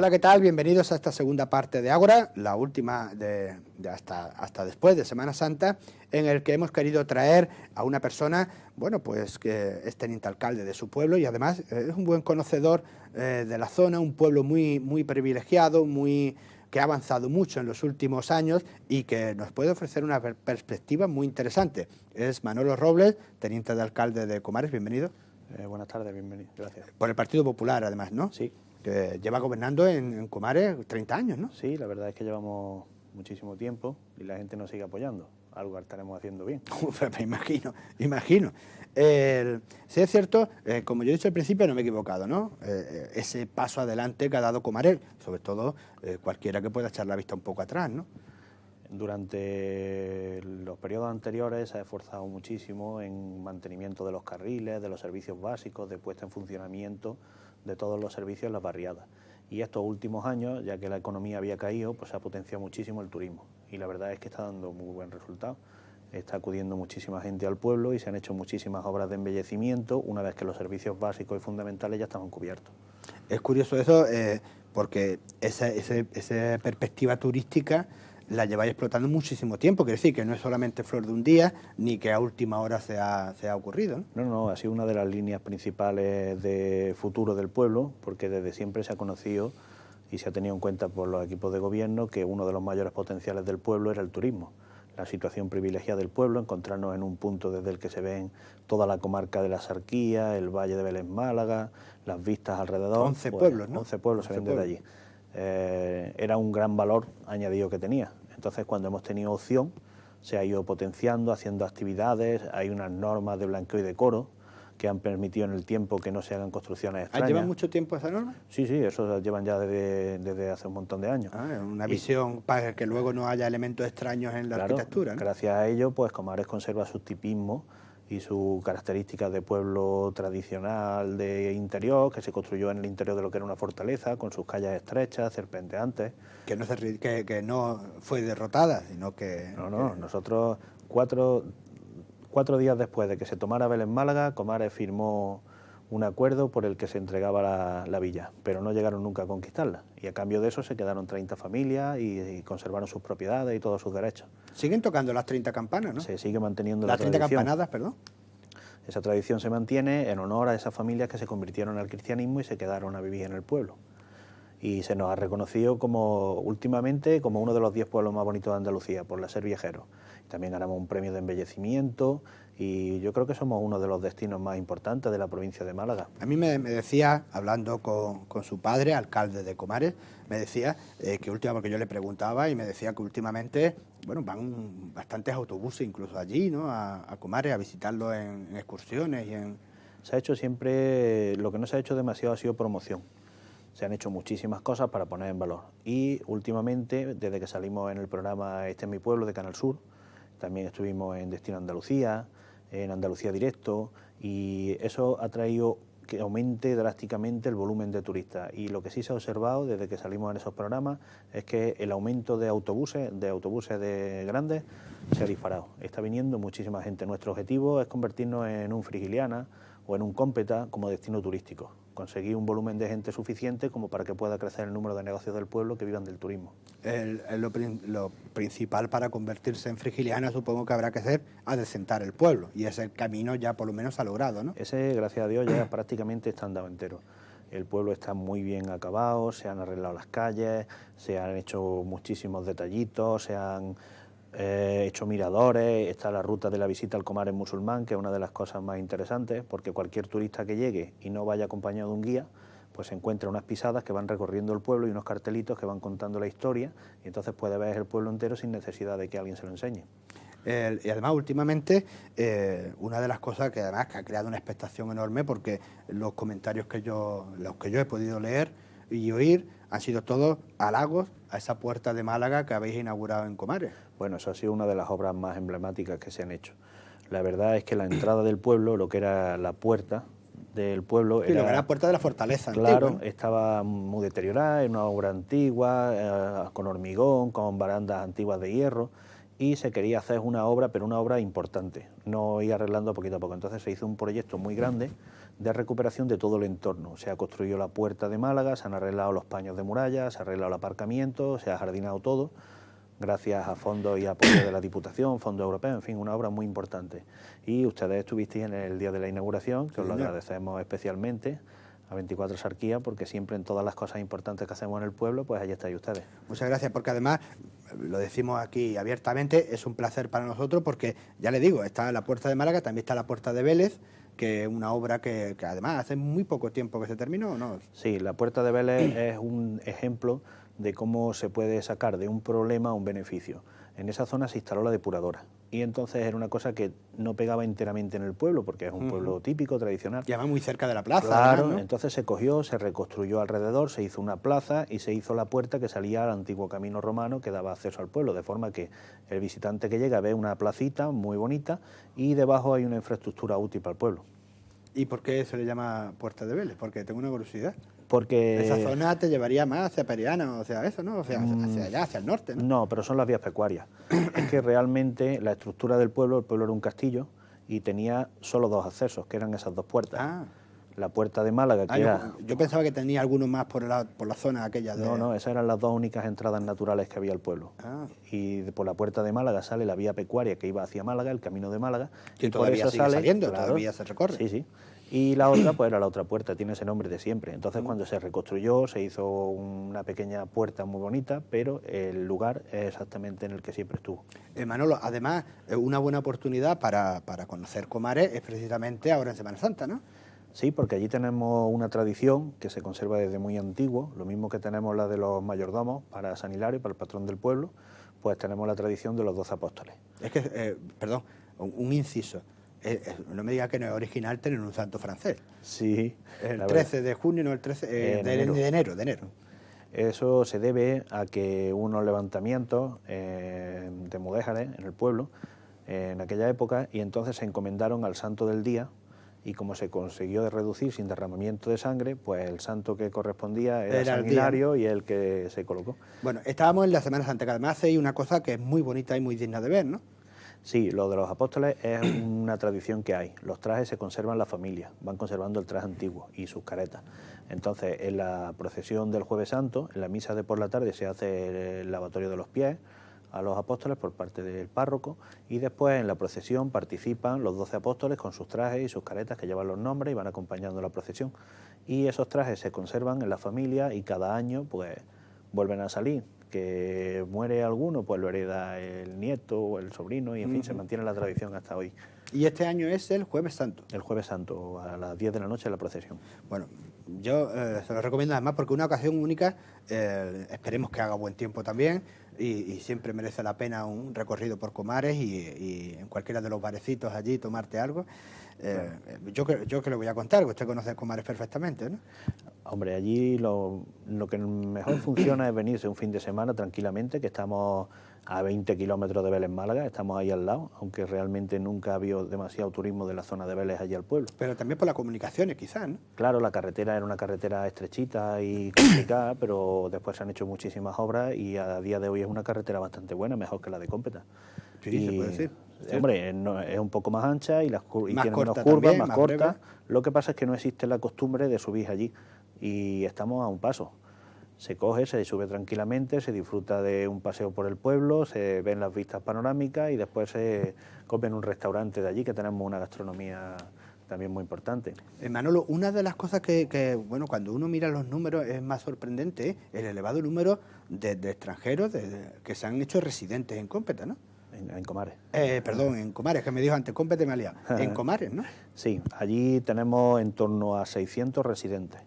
Hola, ¿qué tal? Bienvenidos a esta segunda parte de Ágora, la última hasta después de Semana Santa, en el que hemos querido traer a una persona, bueno, pues que es teniente alcalde de su pueblo y además es un buen conocedor de la zona, un pueblo muy privilegiado, que ha avanzado mucho en los últimos años y que nos puede ofrecer una perspectiva muy interesante. Es Manolo Robles, teniente de alcalde de Comares, bienvenido. Buenas tardes, bienvenido, gracias. Por el Partido Popular, además, ¿no? Sí. Que lleva gobernando en Comares 30 años, ¿no? Sí, la verdad es que llevamos muchísimo tiempo y la gente nos sigue apoyando. Algo estaremos haciendo bien. Me imagino. Sí es cierto, como yo he dicho al principio, no me he equivocado, ¿no? Ese paso adelante que ha dado Comares, sobre todo cualquiera que pueda echar la vista un poco atrás, ¿no? Durante los periodos anteriores se ha esforzado muchísimo en mantenimiento de los carriles, de los servicios básicos, de puesta en funcionamiento de todos los servicios en las barriadas. Y estos últimos años, ya que la economía había caído, pues se ha potenciado muchísimo el turismo. Y la verdad es que está dando muy buen resultado. Está acudiendo muchísima gente al pueblo y se han hecho muchísimas obras de embellecimiento una vez que los servicios básicos y fundamentales ya estaban cubiertos. Es curioso eso, porque esa perspectiva turística la lleváis explotando muchísimo tiempo, quiere decir que no es solamente flor de un día, ni que a última hora se ha ocurrido, ¿no? No, ha sido una de las líneas principales de futuro del pueblo, porque desde siempre se ha conocido y se ha tenido en cuenta por los equipos de gobierno que uno de los mayores potenciales del pueblo era el turismo. La situación privilegiada del pueblo, encontrarnos en un punto desde el que se ven toda la comarca de la Sarquía, el Valle de Vélez Málaga, las vistas alrededor. 11 pueblos, ¿no? 11 pueblos se ven desde allí. Era un gran valor añadido que tenía. Entonces, cuando hemos tenido opción, se ha ido potenciando, haciendo actividades, hay unas normas de blanqueo y decoro que han permitido en el tiempo que no se hagan construcciones extrañas. ¿Lleva mucho tiempo esa norma? Sí, eso llevan ya desde hace un montón de años. Una visión para que luego no haya elementos extraños en la arquitectura, ¿no? Gracias a ello, pues Comares conserva su tipismo y sus características de pueblo tradicional de interior, que se construyó en el interior de lo que era una fortaleza, con sus calles estrechas, serpenteantes. Que no fue derrotada, sino que... Nosotros cuatro días después de que se tomara Vélez Málaga, Comares firmó un acuerdo por el que se entregaba la villa, pero no llegaron nunca a conquistarla. Y a cambio de eso se quedaron 30 familias y conservaron sus propiedades y todos sus derechos. Siguen tocando las 30 campanas, ¿no? Se sigue manteniendo las 30 tradición. campanadas, perdón. Esa tradición se mantiene en honor a esas familias que se convirtieron al cristianismo y se quedaron a vivir en el pueblo. Y se nos ha reconocido últimamente como uno de los 10 pueblos más bonitos de Andalucía, por la Ser Viajero. También ganamos un premio de embellecimiento y yo creo que somos uno de los destinos más importantes de la provincia de Málaga. A mí me decía, hablando con su padre, alcalde de Comares, me decía que últimamente, porque yo le preguntaba y me decía que últimamente, bueno, van bastantes autobuses incluso allí, ¿no? A Comares, a visitarlo en excursiones y en... Se ha hecho siempre, lo que no se ha hecho demasiado ha sido promoción. Se han hecho muchísimas cosas para poner en valor. Y últimamente, desde que salimos en el programa Este es mi pueblo de Canal Sur, también estuvimos en Destino Andalucía, en Andalucía Directo, y eso ha traído que aumente drásticamente el volumen de turistas. Y lo que sí se ha observado desde que salimos en esos programas es que el aumento de autobuses de grandes se ha disparado. Está viniendo muchísima gente. Nuestro objetivo es convertirnos en un Frigiliana o en un Cómpeta como destino turístico. Conseguir un volumen de gente suficiente como para que pueda crecer el número de negocios del pueblo que vivan del turismo. Lo principal para convertirse en Frigiliana supongo que habrá que ser adecentar el pueblo, y ese camino ya por lo menos se ha logrado, ¿no? Ese, gracias a Dios, ya prácticamente está andado entero. El pueblo está muy bien acabado, se han arreglado las calles, se han hecho muchísimos detallitos, se han hecho miradores, está la ruta de la visita al Comares musulmán, que es una de las cosas más interesantes, porque cualquier turista que llegue y no vaya acompañado de un guía, pues se encuentra unas pisadas que van recorriendo el pueblo y unos cartelitos que van contando la historia, y entonces puede ver el pueblo entero sin necesidad de que alguien se lo enseñe. Y además últimamente una de las cosas que además que ha creado una expectación enorme, porque los comentarios los que yo he podido leer y oír han sido todos halagos a esa puerta de Málaga que habéis inaugurado en Comares. Bueno, eso ha sido una de las obras más emblemáticas que se han hecho. La verdad es que la entrada del pueblo, lo que era la puerta del pueblo... Sí, lo que era la puerta de la fortaleza claro, antigua, ¿no? Estaba muy deteriorada, era una obra antigua, con hormigón, con barandas antiguas de hierro, y se quería hacer una obra, pero una obra importante, no ir arreglando poquito a poco. Entonces se hizo un proyecto muy grande de recuperación de todo el entorno. Se ha construido la puerta de Málaga, se han arreglado los paños de muralla, se ha arreglado el aparcamiento, se ha jardinado todo, gracias a fondos y apoyo de la Diputación, fondos europeos, en fin, una obra muy importante. Y ustedes estuvisteis en el día de la inauguración, que os lo agradecemos especialmente a 24 Sarquía, porque siempre en todas las cosas importantes que hacemos en el pueblo, pues allí estáis ustedes. Muchas gracias, porque además, lo decimos aquí abiertamente, es un placer para nosotros, porque ya le digo, está la Puerta de Málaga, también está la Puerta de Vélez, que es una obra que además hace muy poco tiempo que se terminó, ¿no? Sí, la Puerta de Vélez es un ejemplo de cómo se puede sacar de un problema un beneficio. En esa zona se instaló la depuradora y entonces era una cosa que no pegaba enteramente en el pueblo, porque es un pueblo típico, tradicional. Y además muy cerca de la plaza. Claro, además, ¿no? Entonces se cogió, se reconstruyó alrededor, se hizo una plaza y se hizo la puerta que salía al antiguo camino romano que daba acceso al pueblo, de forma que el visitante que llega ve una placita muy bonita y debajo hay una infraestructura útil para el pueblo. ¿Y por qué se le llama Puerta de Vélez? Porque tengo una curiosidad. Porque esa zona te llevaría más hacia Periana, o sea, eso, ¿no? O sea, hacia allá, hacia el norte, ¿no? No, pero son las vías pecuarias. Es que realmente la estructura del pueblo, el pueblo era un castillo y tenía solo dos accesos, que eran esas dos puertas. Ah. La puerta de Málaga, que era... Yo pensaba que tenía alguno más por la zona aquella de... No, esas eran las dos únicas entradas naturales que había al pueblo. Ah. Y por la puerta de Málaga sale la vía pecuaria que iba hacia Málaga, el camino de Málaga. Que y todavía por eso sigue sale, saliendo, claro, todavía se recorre. Sí, sí. Y la otra, pues era la otra puerta, tiene ese nombre de siempre. Entonces, cuando se reconstruyó, se hizo una pequeña puerta muy bonita, pero el lugar es exactamente en el que siempre estuvo. Manolo, además, una buena oportunidad para conocer Comares es precisamente ahora en Semana Santa, ¿no? Sí, porque allí tenemos una tradición que se conserva desde muy antiguo, lo mismo que tenemos la de los mayordomos para San Hilario, para el patrón del pueblo, pues tenemos la tradición de los 12 apóstoles. Es que, perdón, un inciso. No me diga que no es original tener un santo francés. Sí. El 13 de junio, no el 13 de enero. Eso se debe a que hubo unos levantamientos de mudéjares en el pueblo en aquella época y entonces se encomendaron al santo del día y como se consiguió reducir sin derramamiento de sangre, pues el santo que correspondía era San Hilario y el que se colocó. Bueno, estábamos en la Semana Santa, que además hay una cosa que es muy bonita y muy digna de ver, ¿no? Sí, lo de los apóstoles es una tradición que hay. Los trajes se conservan en la familia, van conservando el traje antiguo y sus caretas. Entonces, en la procesión del Jueves Santo, en la misa de por la tarde, se hace el lavatorio de los pies a los apóstoles por parte del párroco y después en la procesión participan los 12 apóstoles con sus trajes y sus caretas que llevan los nombres y van acompañando la procesión. Y esos trajes se conservan en la familia y cada año pues vuelven a salir. Que muere alguno, pues lo hereda el nieto o el sobrino y en fin, se mantiene la tradición hasta hoy. Y este año es el Jueves Santo. El Jueves Santo, a las 10 de la noche la procesión. Bueno, yo se lo recomiendo además porque una ocasión única, esperemos que haga buen tiempo también y siempre merece la pena un recorrido por Comares y en cualquiera de los barecitos allí tomarte algo. Yo que le voy a contar, que usted conoce Comares perfectamente, ¿no? Hombre, allí lo que mejor funciona es venirse un fin de semana tranquilamente, que estamos a 20 kilómetros de Vélez, Málaga, estamos ahí al lado, aunque realmente nunca ha habido demasiado turismo de la zona de Vélez allí al pueblo. Pero también por las comunicaciones, quizás, ¿no? Claro, la carretera era una carretera estrechita y complicada, pero después se han hecho muchísimas obras y a día de hoy es una carretera bastante buena, mejor que la de Cómpeta. Sí, se puede decir. Hombre, es un poco más ancha y tiene menos curvas, también, más más corta. breve. Lo que pasa es que no existe la costumbre de subir allí y estamos a un paso. Se coge, se sube tranquilamente, se disfruta de un paseo por el pueblo, se ven las vistas panorámicas y después se come en un restaurante de allí, que tenemos una gastronomía también muy importante. Manolo, una de las cosas que, bueno, cuando uno mira los números es más sorprendente, el elevado número de extranjeros que se han hecho residentes en Cómpeta, ¿no? En Comares. Perdón, en Comares, que me dijo antes, Cómpeta me ha liado. En Comares, ¿no? Sí, allí tenemos en torno a 600 residentes,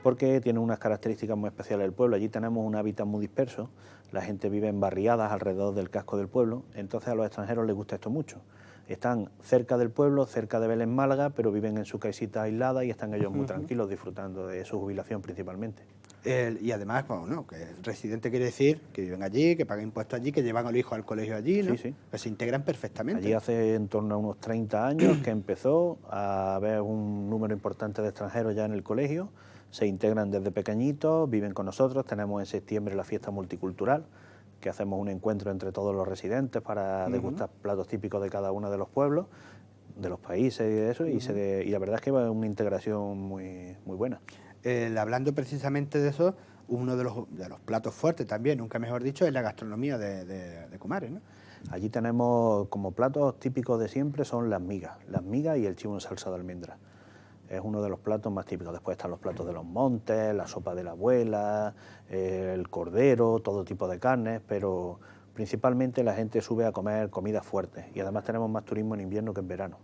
porque tiene unas características muy especiales el pueblo. Allí tenemos un hábitat muy disperso, la gente vive en barriadas alrededor del casco del pueblo, entonces a los extranjeros les gusta esto mucho. Están cerca del pueblo, cerca de Vélez, Málaga, pero viven en su casita aislada y están ellos muy tranquilos disfrutando de su jubilación principalmente. Y además, bueno, ¿no? Que residente quiere decir que viven allí, que pagan impuestos allí, que llevan a los hijos al colegio allí, ¿no? Sí, sí. Que se integran perfectamente. Allí hace en torno a unos 30 años que empezó a haber un número importante de extranjeros ya en el colegio, se integran desde pequeñitos, viven con nosotros, tenemos en septiembre la fiesta multicultural, que hacemos un encuentro entre todos los residentes para degustar platos típicos de cada uno de los pueblos. de los países y de eso, y la verdad es que va una integración muy buena. Hablando precisamente de eso, uno de los platos fuertes también, nunca mejor dicho, es la gastronomía de Comares, ¿no? Allí tenemos como platos típicos de siempre son las migas y el chivo en salsa de almendra. Es uno de los platos más típicos. Después están los platos de los montes, la sopa de la abuela, el cordero, todo tipo de carnes, pero principalmente la gente sube a comer comidas fuertes y además tenemos más turismo en invierno que en verano.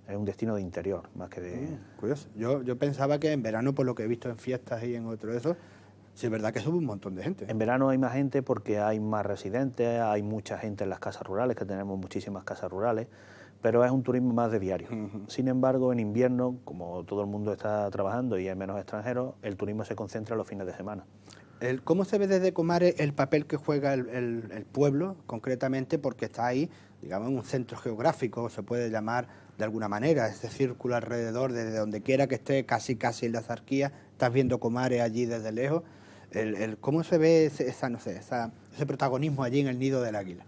Es un destino de interior, más que de... Curioso. Yo pensaba que en verano, por lo que he visto en fiestas y en otro de esos, sí es verdad que sube un montón de gente. En verano hay más gente porque hay más residentes, hay mucha gente en las casas rurales, que tenemos muchísimas casas rurales, pero es un turismo más de diario. Sin embargo, en invierno, como todo el mundo está trabajando y hay menos extranjeros, el turismo se concentra los fines de semana. ¿Cómo se ve desde Comares el papel que juega el pueblo, concretamente, porque está ahí, digamos, en un centro geográfico, se puede llamar de alguna manera, ese círculo alrededor, desde donde quiera que esté, casi en la zarquía, estás viendo Comares allí desde lejos? ¿Cómo se ve ese protagonismo allí en el Nido del Águila?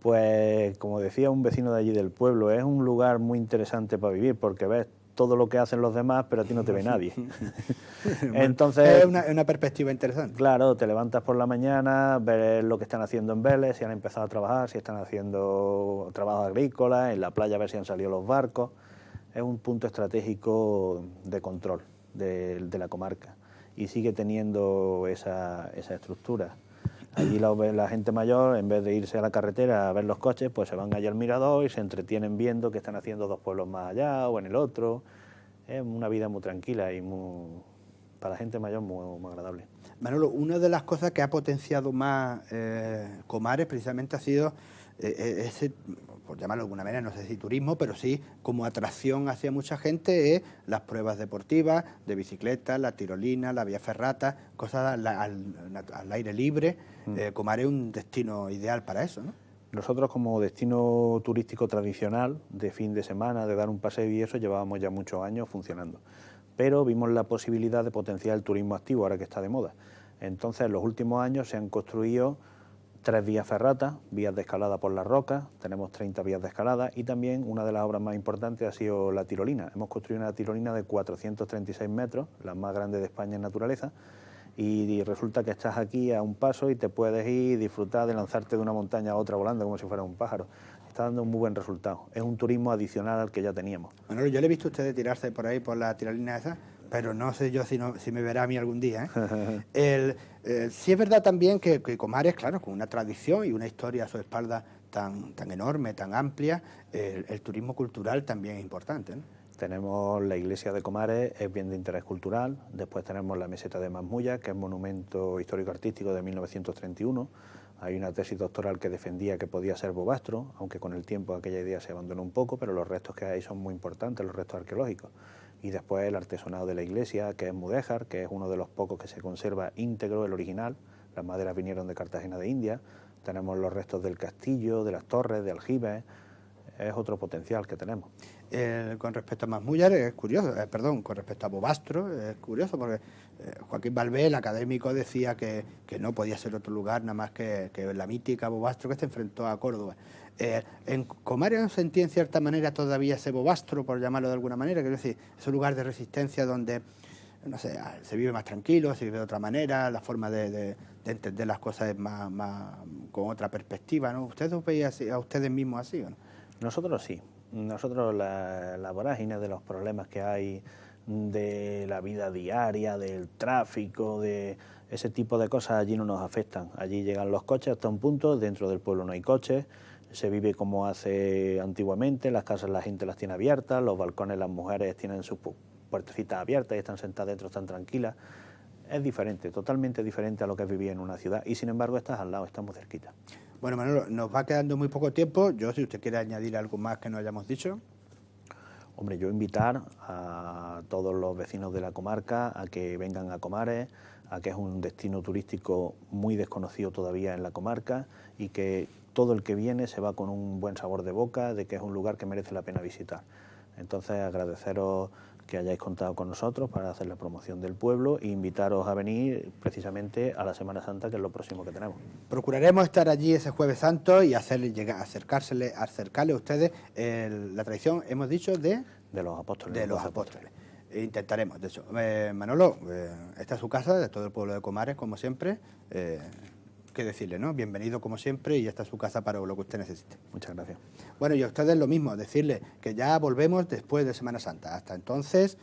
Pues, como decía un vecino de allí del pueblo, es un lugar muy interesante para vivir, porque ves todo lo que hacen los demás, pero a ti no te ve nadie. Entonces, es una perspectiva interesante. Claro, te levantas por la mañana, ves lo que están haciendo en Vélez, si han empezado a trabajar, si están haciendo trabajo agrícola, en la playa a ver si han salido los barcos. Es un punto estratégico de control de la comarca y sigue teniendo esa estructura. Allí la gente mayor, en vez de irse a la carretera a ver los coches, pues se van allá al mirador y se entretienen viendo qué están haciendo dos pueblos más allá o en el otro. Es una vida muy tranquila y para la gente mayor muy agradable. Manolo, una de las cosas que ha potenciado más Comares precisamente ha sido ese, por llamarlo de alguna manera, no sé si turismo, pero sí como atracción hacia mucha gente, las pruebas deportivas, de bicicleta, la tirolina, la vía ferrata, cosas al aire libre. Comares es un destino ideal para eso, ¿no? Nosotros como destino turístico tradicional, de fin de semana, de dar un paseo y eso, llevábamos ya muchos años funcionando. Pero vimos la posibilidad de potenciar el turismo activo, ahora que está de moda. Entonces, en los últimos años se han construido 3 vías ferratas, vías de escalada por las rocas, tenemos 30 vías de escalada y también una de las obras más importantes ha sido la tirolina. Hemos construido una tirolina de 436 metros, la más grande de España en naturaleza, y resulta que estás aquí a un paso y te puedes ir y disfrutar de lanzarte de una montaña a otra volando como si fuera un pájaro. Está dando un muy buen resultado. Es un turismo adicional al que ya teníamos. Bueno, yo le he visto a ustedes tirarse por ahí por la tirolina esa, pero no sé yo si me verá a mí algún día, ¿eh? Sí es verdad también que Comares, claro, con una tradición y una historia a su espalda tan enorme, tan amplia, el turismo cultural también es importante, ¿no? Tenemos la iglesia de Comares, es bien de interés cultural. Después tenemos la meseta de Masmulla, que es monumento histórico-artístico de 1931. Hay una tesis doctoral que defendía que podía ser Bobastro, aunque con el tiempo aquella idea se abandonó un poco, pero los restos que hay son muy importantes, los restos arqueológicos. Y después el artesonado de la iglesia, que es mudéjar, que es uno de los pocos que se conserva íntegro, el original. Las maderas vinieron de Cartagena de India. Tenemos los restos del castillo, de las torres, de aljibes. Es otro potencial que tenemos. Con respecto a Masmullar es curioso, con respecto a Bobastro es curioso porque Joaquín Balbé, el académico, decía que no podía ser otro lugar nada más que la mítica Bobastro que se enfrentó a Córdoba. En Comares se sentía en cierta manera todavía ese Bobastro, por llamarlo de alguna manera, quiero decir, ese lugar de resistencia donde, no sé, se vive más tranquilo, se vive de otra manera, la forma de entender las cosas es más con otra perspectiva, ¿no? ¿Ustedes lo veían a ustedes mismos así o no? Nosotros sí. Nosotros la vorágine de los problemas que hay, de la vida diaria, del tráfico, de ese tipo de cosas allí no nos afectan. Allí llegan los coches hasta un punto, dentro del pueblo no hay coches, se vive como hace antiguamente, las casas la gente las tiene abiertas, los balcones las mujeres tienen sus puertecitas abiertas y están sentadas dentro, están tranquilas. Es diferente, totalmente diferente a lo que es vivir en una ciudad y sin embargo estás al lado, estamos cerquita. Bueno, Manolo, nos va quedando muy poco tiempo. Yo, si usted quiere añadir algo más que no hayamos dicho. Hombre, yo invitar a todos los vecinos de la comarca a que vengan a Comares, a que es un destino turístico muy desconocido todavía en la comarca y que todo el que viene se va con un buen sabor de boca de que es un lugar que merece la pena visitar. Entonces, agradeceros que hayáis contado con nosotros para hacer la promoción del pueblo e invitaros a venir precisamente a la Semana Santa, que es lo próximo que tenemos. Procuraremos estar allí ese Jueves Santo y acercarle a ustedes la tradición, hemos dicho, de los apóstoles. De los apóstoles. Intentaremos, de hecho. Manolo, esta es su casa, de todo el pueblo de Comares, como siempre. ¿Qué decirle, no? Bienvenido como siempre y esta es su casa para lo que usted necesite. Muchas gracias. Bueno, y a ustedes lo mismo, decirle que ya volvemos después de Semana Santa. Hasta entonces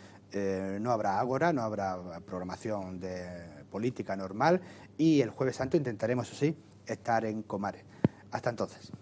no habrá ágora, no habrá programación de política normal y el Jueves Santo intentaremos, eso sí, estar en Comares. Hasta entonces.